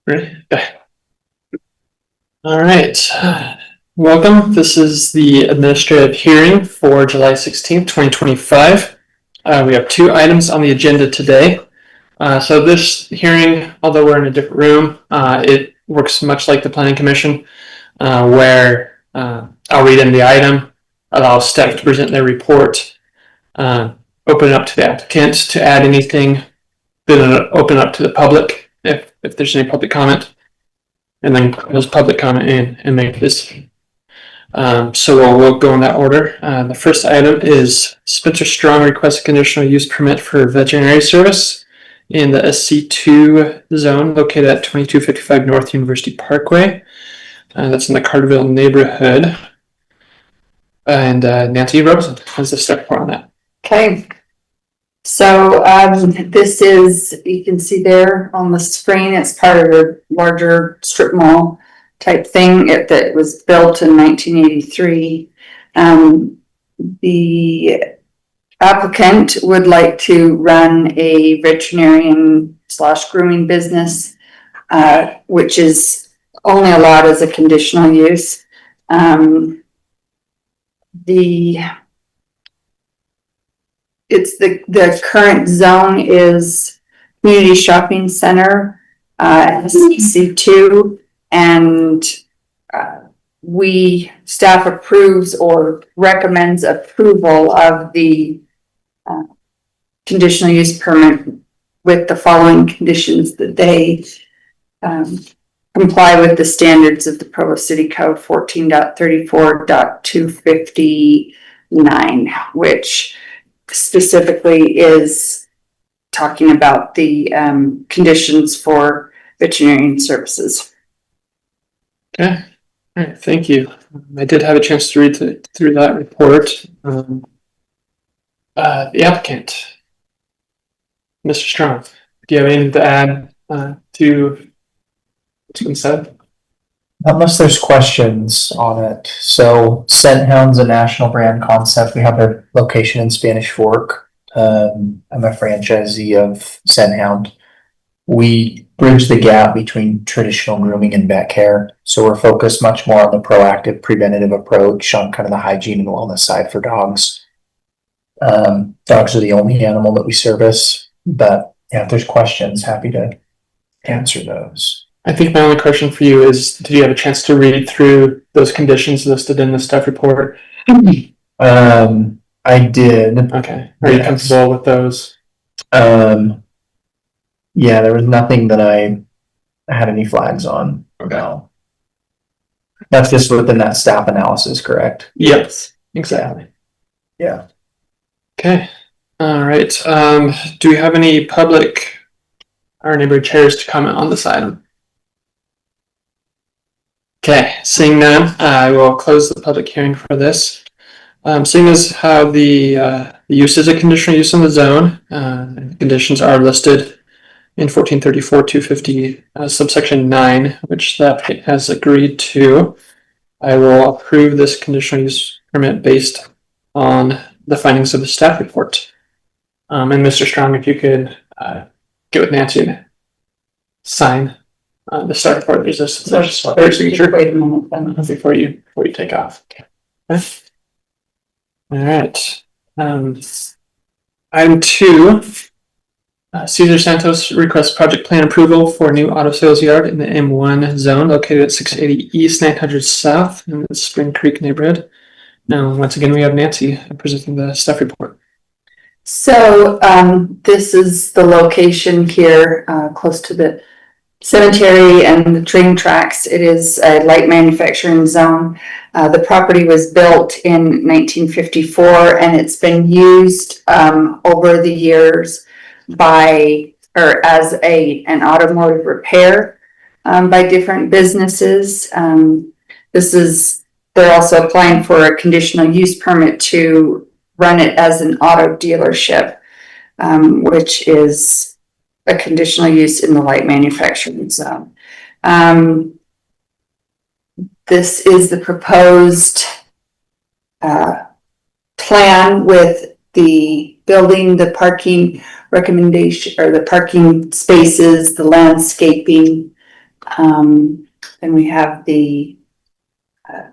Ready? Okay. All right. Welcome. This is the administrative hearing for July 16th, 2025. We have two items on the agenda today. So this hearing, although we're in a different room, it works much like the Planning Commission, where I'll read in the item, allow staff to present their report, open it up to the applicant to add anything, then open up to the public if there's any public comment, and then close public comment and make this. So we'll go in that order. The first item is Spencer Strong requests a conditional use permit for veterinary service in the SC2 zone located at 2255 North University Parkway. That's in the Carterville neighborhood. And Nancy Rosen has the step report on that. Okay. So this is, you can see there on the screen, it's part of a larger strip mall type thing that was built in 1983. The applicant would like to run a veterinarian / grooming business, which is only allowed as a conditional use. The current zone is community shopping center, C2, and staff approves or recommends approval of the conditional use permit with the following conditions: that they comply with the standards of the Provo City Code 14.34.259, which specifically is talking about the conditions for veterinarian services. Okay. All right. Thank you. I did have a chance to read through that report. The applicant, Mr. Strong, do you have anything to add to what's been said? Unless there's questions on it. So Scent Hound's a national brand concept. We have a location in Spanish Fork. I'm a franchisee of Scent Hound. We bridge the gap between traditional grooming and vet care. So we're focused much more on the proactive, preventative approach on kind of the hygiene and wellness side for dogs. Dogs are the only animal that we service, but yeah, if there's questions, happy to answer those. I think my only question for you is, did you have a chance to read through those conditions listed in the staff report? I did. Okay. Are you comfortable with those? Yeah, there was nothing that I had any flags on. Okay. No. That's just within that staff analysis, correct? Yes, exactly. Yeah. Okay. All right. Do we have any public or neighborhood chairs to comment on this item? Okay, seeing none, I will close the public hearing for this. Seeing as how the use is a conditional use in the zone, and conditions are listed in 1434-250 subsection 9, which the applicant has agreed to, I will approve this conditional use permit based on the findings of the staff report. And Mr. Strong, if you could get with Nancy and sign the staff report. There's a signature. Wait a minute then. Before you take off. Okay. All right. Item 2. Cesar Santos requests project plan approval for a new auto sales yard in the M1 zone located at 680 East, 900 South in the Spring Creek neighborhood. Now, once again, we have Nancy presenting the staff report. So this is the location here, close to the cemetery and the train tracks. It is a light manufacturing zone. The property was built in 1954 and it's been used over the years as an automotive repair by different businesses. They're also applying for a conditional use permit to run it as an auto dealership, which is a conditional use in the light manufacturing zone. This is the proposed plan with the building, the parking recommendation, or the parking spaces, the landscaping, Then we have the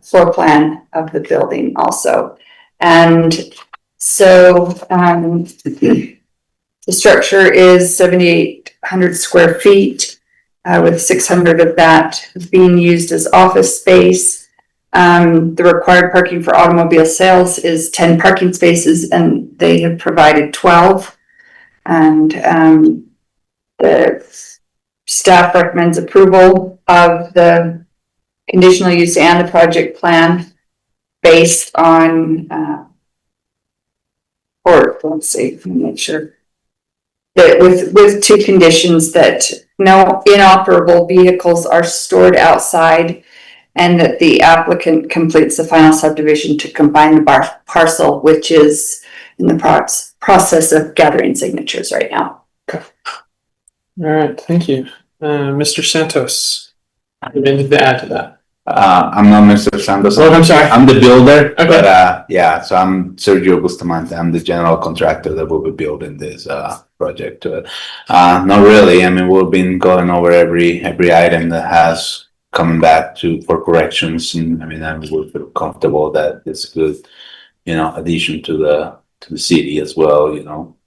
floor plan of the building also. And so the structure is 7,800 square feet, with 600 of that being used as office space. The required parking for automobile sales is 10 parking spaces, and they have provided 12. And the staff recommends approval of the conditional use and the project plan based on, or let's see, let me make sure that with two conditions: that no inoperable vehicles are stored outside, and that the applicant completes the final subdivision to combine the parcel, which is in the process of gathering signatures right now. Okay. All right, thank you. Mr. Santos, anything to add to that? I'm not Mr. Santos. Oh, I'm sorry. I'm the builder, Okay. but yeah, so I'm Sergio Bustamante. I'm the general contractor that will be building this project to it. Not really. I mean, we've been going over every item that has coming back for corrections, and I mean, I would feel comfortable that it's a good, addition to the city as well.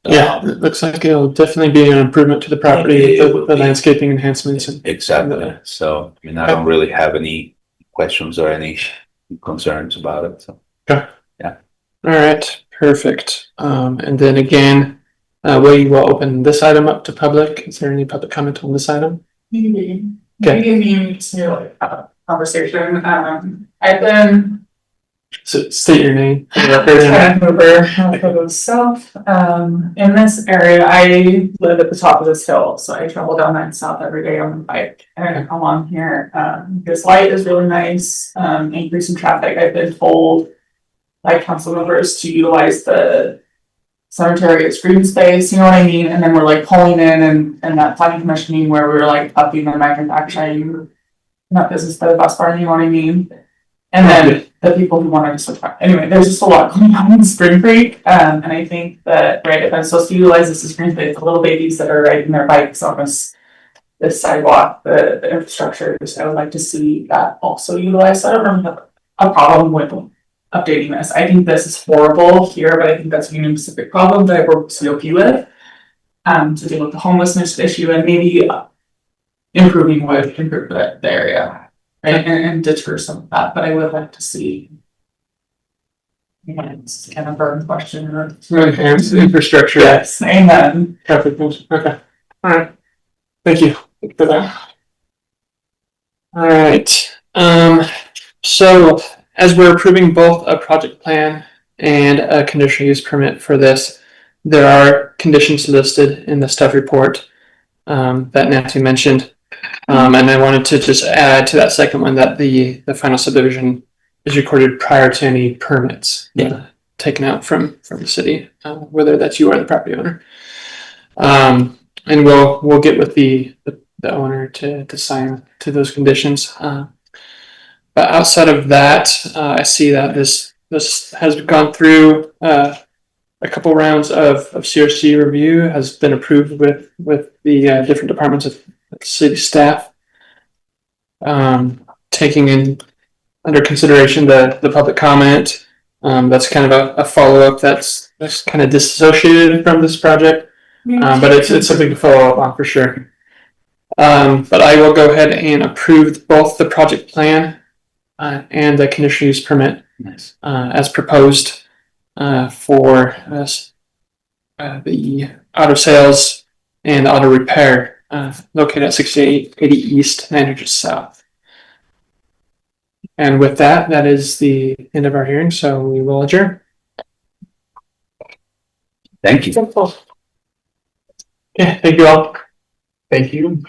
Yeah, it looks like it'll definitely be an improvement to the property, It will the be. landscaping enhancements. Exactly. So I mean, I don't really have any questions or any concerns about it. So. Okay. Yeah. All right, perfect. And then again, we will open this item up to public. Is there any public comment on this item? Maybe. Okay. Maybe me to like have a conversation. I've been So state your name. trying to move over south. In this area, I live at the top of this hill, so I travel down that south every day on the bike and I come on here. This light is really nice. Increase in traffic. I've been told by council members to utilize the cemetery as green space, you know what I mean? And then we're like pulling in and that planning commissioning where we're like upping the manufacturing, not business, but the bus barn, you know what I mean? And then the people who wanted to switch back. Anyway, there's just a lot going on in Spring Creek. And I think that, right, if I'm supposed to utilize this as green space, the little babies that are riding their bikes on this sidewalk, the infrastructure, I would like to see that also utilized. So I don't really have a problem with updating this. I think this is horrible here, but I think that's a Union Pacific problem that I work with COP with, to deal with the homelessness issue and maybe improving would improve the area, right, and deter some of that. But I would like to see, it's kind of a burden question or Enhance infrastructure. yes, amen. Traffic. Okay. All right. Thank you for that. All right. So as we're approving both a project plan and a conditional use permit for this, there are conditions listed in the staff report that Nancy mentioned. And I wanted to just add to that second one that the final subdivision is recorded prior to any permits taken out from the city, whether that's you or the property owner. And we'll get with the owner to sign to those conditions. But outside of that, I see that this has gone through a couple rounds of CRC review, has been approved with the different departments of city staff, taking in under consideration the public comment. That's kind of a follow-up that's kind of disassociated from this project, but it's something to follow up on for sure. But I will go ahead and approve both the project plan and the conditional use permit as proposed for the auto sales and auto repair located at 6880 East, 900 South. And with that is the end of our hearing, so we will adjourn. Thank you. Okay, thank you all. Thank you.